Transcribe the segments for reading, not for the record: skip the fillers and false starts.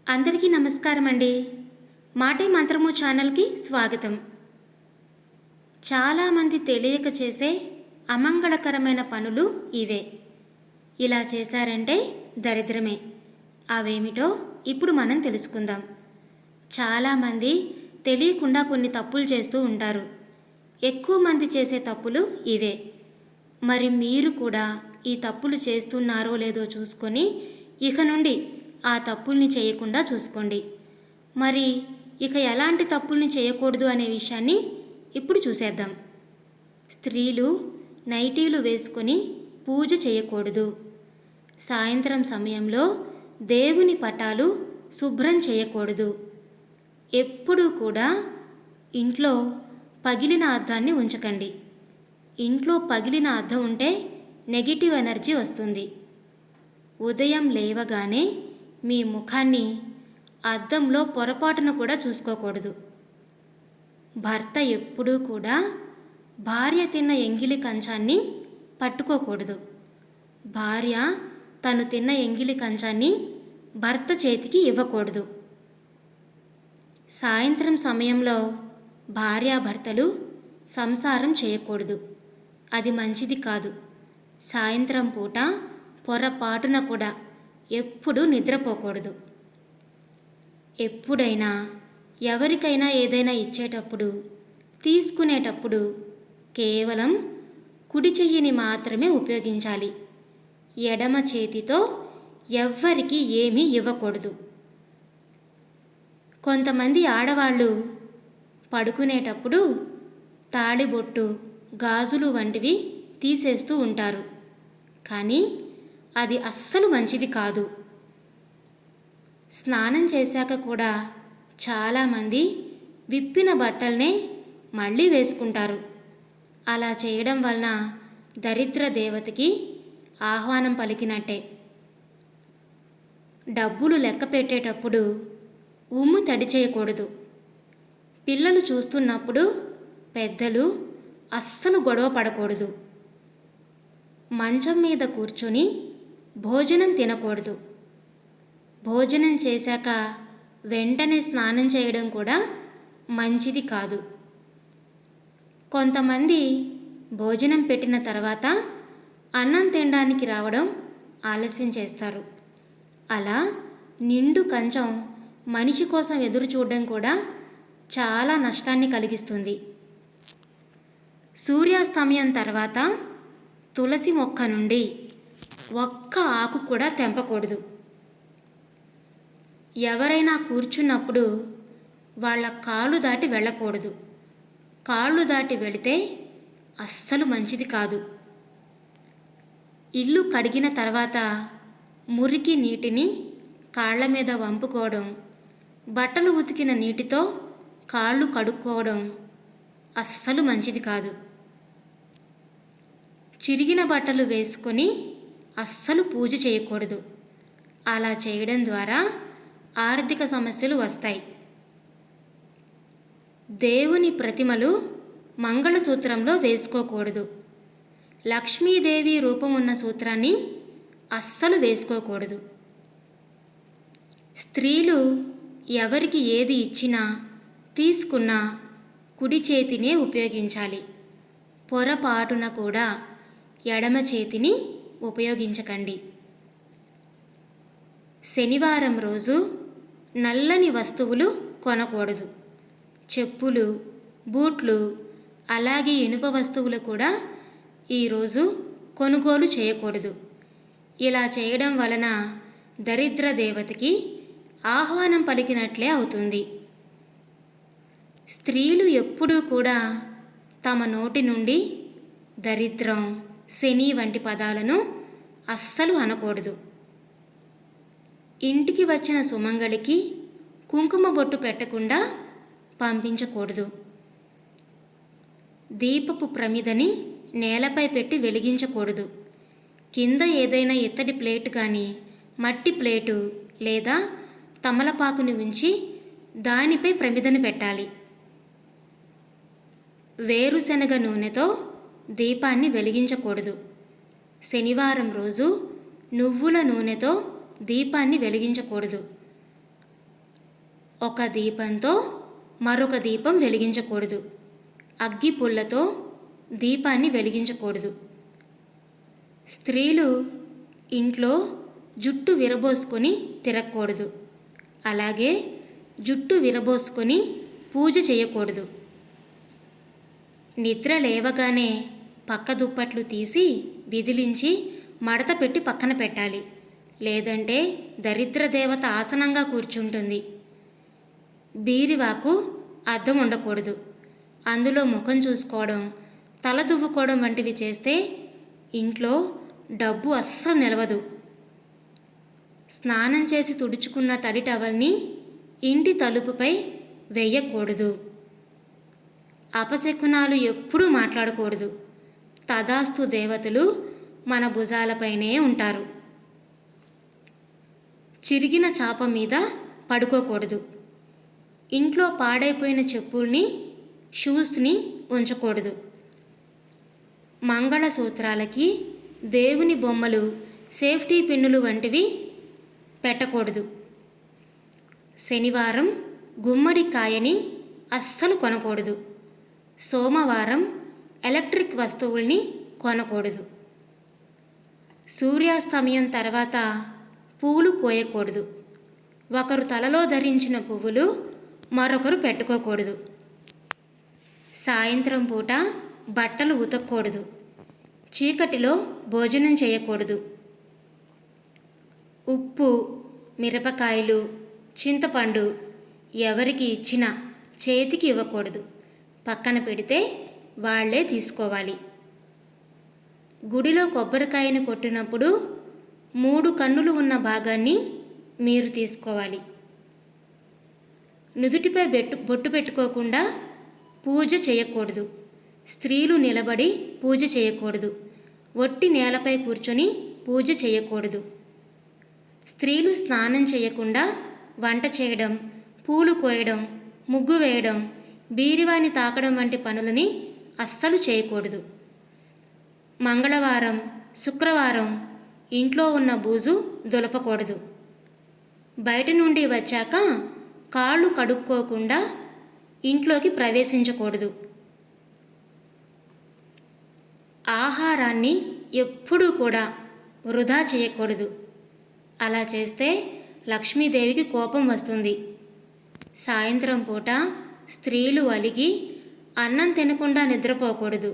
అందరికీ నమస్కారం అండి. మాటే మంత్రము ఛానల్కి స్వాగతం. చాలామంది తెలియక చేసే అమంగళకరమైన పనులు ఇవే. ఇలా చేశారంటే దరిద్రమే. అవేమిటో ఇప్పుడు మనం తెలుసుకుందాం. చాలామంది తెలియకుండా కొన్ని తప్పులు చేస్తూ ఉంటారు. ఎక్కువ మంది చేసే తప్పులు ఇవే. మరి మీరు కూడా ఈ తప్పులు చేస్తున్నారో లేదో చూసుకొని ఇక నుండి ఆ తప్పుల్ని చేయకుండా చూసుకోండి. మరి ఇక ఎలాంటి తప్పుల్ని చేయకూడదు అనే విషయాన్ని ఇప్పుడు చూసేద్దాం. స్త్రీలు నైటీలు వేసుకొని పూజ చేయకూడదు. సాయంత్రం సమయంలో దేవుని పటాలు శుభ్రం చేయకూడదు. ఎప్పుడూ కూడా ఇంట్లో పగిలిన అద్దాన్ని ఉంచకండి. ఇంట్లో పగిలిన అద్దం ఉంటే నెగిటివ్ ఎనర్జీ వస్తుంది. ఉదయం లేవగానే మీ ముఖాన్ని అద్దంలో పొరపాటున కూడా చూసుకోకూడదు. భర్త ఎప్పుడూ కూడా భార్య తిన్న ఎంగిలి కంచాన్ని పట్టుకోకూడదు. భార్య తను తిన్న ఎంగిలి కంచాన్ని భర్త చేతికి ఇవ్వకూడదు. సాయంత్రం సమయంలో భార్యాభర్తలు సంసారం చేయకూడదు. అది మంచిది కాదు. సాయంత్రం పూట పొరపాటున కూడా ఎప్పుడూ నిద్రపోకూడదు. ఎప్పుడైనా ఎవరికైనా ఏదైనా ఇచ్చేటప్పుడు తీసుకునేటప్పుడు కేవలం కుడి చెయ్యిని మాత్రమే ఉపయోగించాలి. ఎడమ చేతితో ఎవ్వరికి ఏమీ ఇవ్వకూడదు. కొంతమంది ఆడవాళ్ళు పడుకునేటప్పుడు తాళిబొట్టు, గాజులు వంటివి తీసేస్తూ ఉంటారు. కానీ అది అస్సలు మంచిది కాదు. స్నానం చేశాక కూడా చాలామంది విప్పిన బట్టల్నే మళ్ళీ వేసుకుంటారు. అలా చేయడం వలన దరిద్ర దేవతకి ఆహ్వానం పలికినట్టే. డబ్బులు లెక్క పెట్టేటప్పుడు ఉమ్ము తడి చేయకూడదు. పిల్లలు చూస్తున్నప్పుడు పెద్దలు అస్సలు గొడవ పడకూడదు. మంచం మీద కూర్చొని భోజనం తినకూడదు. భోజనం చేశాక వెంటనే స్నానం చేయడం కూడా మంచిది కాదు. కొంతమంది భోజనం పెట్టిన తర్వాత అన్నం తినడానికి రావడం ఆలస్యం చేస్తారు. అలా నిండు కంచం మనిషి కోసం ఎదురు చూడడం కూడా చాలా నష్టాన్ని కలిగిస్తుంది. సూర్యాస్తమయం తర్వాత తులసి మొక్క నుండి ఒక్క ఆకు కూడా తెంపకూడదు. ఎవరైనా కూర్చున్నప్పుడు వాళ్ళ కాళ్ళు దాటి వెళ్ళకూడదు. కాళ్ళు దాటి వెళితే అస్సలు మంచిది కాదు. ఇల్లు కడిగిన తర్వాత మురికి నీటిని కాళ్ళ మీద వంపుకోవడం, బట్టలు ఉతికిన నీటితో కాళ్ళు కడుక్కోవడం అస్సలు మంచిది కాదు. చిరిగిన బట్టలు వేసుకొని అస్సలు పూజ చేయకూడదు. అలా చేయడం ద్వారా ఆర్థిక సమస్యలు వస్తాయి. దేవుని ప్రతిమలు మంగళసూత్రంలో వేసుకోకూడదు. లక్ష్మీదేవి రూపం ఉన్న సూత్రాన్ని అస్సలు వేసుకోకూడదు. స్త్రీలు ఎవరికి ఏది ఇచ్చినా తీసుకున్నా కుడి చేతినే ఉపయోగించాలి. పొరపాటున కూడా ఎడమ చేతిని ఉపయోగించకండి. శనివారం రోజు నల్లని వస్తువులు కొనకూడదు. చెప్పులు, బూట్లు, అలాగే ఇనుప వస్తువులు కూడా ఈరోజు కొనుగోలు చేయకూడదు. ఇలా చేయడం వలన దరిద్ర దేవతకి ఆహ్వానం పలికినట్లే అవుతుంది. స్త్రీలు ఎప్పుడూ కూడా తమ నోటి నుండి దరిద్రం, శని వంటి పదాలను అస్సలు అనకూడదు. ఇంటికి వచ్చిన సుమంగళికి కుంకుమ బొట్టు పెట్టకుండా పంపించకూడదు. దీపపు ప్రమిదని నేలపై పెట్టి వెలిగించకూడదు. కింద ఏదైనా ఇత్తడి ప్లేట్ కానీ మట్టి ప్లేటు లేదా తమలపాకుని ఉంచి దానిపై ప్రమిదను పెట్టాలి. వేరుశనగ నూనెతో దీపాన్ని వెలిగించకూడదు. శనివారం రోజు నువ్వుల నూనెతో దీపాన్ని వెలిగించకూడదు. ఒక దీపంతో మరొక దీపం వెలిగించకూడదు. అగ్గి పుల్లతో దీపాన్ని వెలిగించకూడదు. స్త్రీలు ఇంట్లో జుట్టు విరబోసుకొని తిరగకూడదు. అలాగే జుట్టు విరబోసుకొని పూజ చేయకూడదు. నిద్ర లేవగానే పక్క దుప్పట్లు తీసి విదిలించి మడత పెట్టి పక్కన పెట్టాలి. లేదంటే దరిద్ర దేవత ఆసనంగా కూర్చుంటుంది. బీరువాకు అద్దం ఉండకూడదు. అందులో ముఖం చూసుకోవడం, తల దువ్వుకోవడం వంటివి చేస్తే ఇంట్లో డబ్బు అస్సలు నిలవదు. స్నానం చేసి తుడుచుకున్న తడి టవల్ని ఇంటి తలుపుపై వేయకూడదు. అపశకునాలు ఎప్పుడూ మాట్లాడకూడదు. తదాస్తు దేవతలు మన భుజాలపైనే ఉంటారు. చిరిగిన చాప మీద పడుకోకూడదు. ఇంట్లో పాడైపోయిన చెప్పుల్ని, షూస్ని ఉంచకూడదు. మంగళసూత్రాలకి దేవుని బొమ్మలు, సేఫ్టీ పిన్నులు వంటివి పెట్టకూడదు. శనివారం గుమ్మడికాయని అస్సలు కొనకూడదు. సోమవారం ఎలక్ట్రిక్ వస్తువుల్ని కొనకూడదు. సూర్యాస్తమయం తర్వాత పూలు కోయకూడదు. ఒకరు తలలో ధరించిన పువ్వులు మరొకరు పెట్టుకోకూడదు. సాయంత్రం పూట బట్టలు ఉతకకూడదు. చీకటిలో భోజనం చేయకూడదు. ఉప్పు, మిరపకాయలు, చింతపండు ఎవరికి ఇచ్చినా చేతికి ఇవ్వకూడదు. పక్కన పెడితే వాళ్ళే తీసుకోవాలి. గుడిలో కొబ్బరికాయను కొట్టినప్పుడు 3 కన్నులు ఉన్న భాగాన్ని మీరు తీసుకోవాలి. నుదుటిపై బొట్టు పెట్టుకోకుండా పూజ చేయకూడదు. స్త్రీలు నిలబడి పూజ చేయకూడదు. ఒట్టి నేలపై కూర్చొని పూజ చేయకూడదు. స్త్రీలు స్నానం చేయకుండా వంట చేయడం, పూలు కోయడం, ముగ్గు వేయడం, బీరువాని తాకడం వంటి పనులని అస్సలు చేయకూడదు. మంగళవారం, శుక్రవారం ఇంట్లో ఉన్న బూజు దులపకూడదు. బయట నుండి వచ్చాక కాళ్ళు కడుక్కోకుండా ఇంట్లోకి ప్రవేశించకూడదు. ఆహారాన్ని ఎప్పుడూ కూడా వృధా చేయకూడదు. అలా చేస్తే లక్ష్మీదేవికి కోపం వస్తుంది. సాయంత్రం పూట స్త్రీలు అలిగి అన్నం తినకుండా నిద్రపోకూడదు.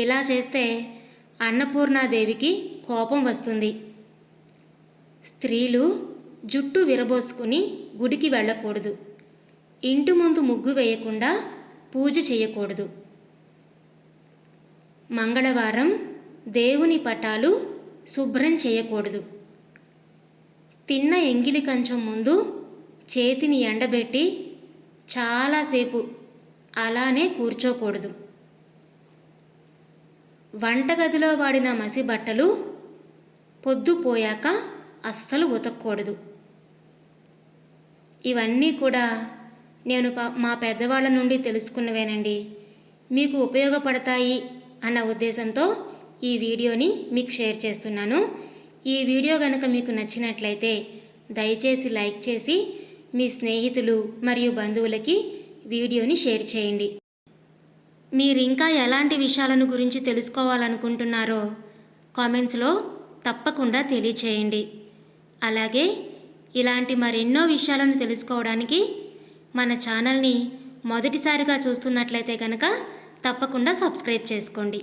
ఇలా చేస్తే అన్నపూర్ణాదేవికి కోపం వస్తుంది. స్త్రీలు జుట్టు విరబోసుకుని గుడికి వెళ్ళకూడదు. ఇంటి ముందు ముగ్గు వేయకుండా పూజ చేయకూడదు. మంగళవారం దేవుని పటాలు శుభ్రం చేయకూడదు. తిన్న ఎంగిలి కంచం ముందు చేతిని ఎండబెట్టి చాలాసేపు అలానే కూర్చోకూడదు. వంటగదిలో వాడిన మసి బట్టలు పొద్దుపోయాక అస్సలు ఉతకూడదు. ఇవన్నీ కూడా నేను మా పెద్దవాళ్ళ నుండి తెలుసుకున్నవేనండి. మీకు ఉపయోగపడతాయి అన్న ఉద్దేశంతో ఈ వీడియోని మీకు షేర్ చేస్తున్నాను. ఈ వీడియో కనుక మీకు నచ్చినట్లయితే దయచేసి లైక్ చేసి మీ స్నేహితులు మరియు బంధువులకి వీడియోని షేర్ చేయండి. మీరు ఇంకా ఎలాంటి విషయాలను గురించి తెలుసుకోవాలనుకుంటున్నారో కామెంట్స్లో తప్పకుండా తెలియచేయండి. అలాగే ఇలాంటి మరెన్నో విషయాలను తెలుసుకోవడానికి మన ఛానల్ని మొదటిసారిగా చూస్తున్నట్లయితే కనుక తప్పకుండా సబ్స్క్రైబ్ చేసుకోండి.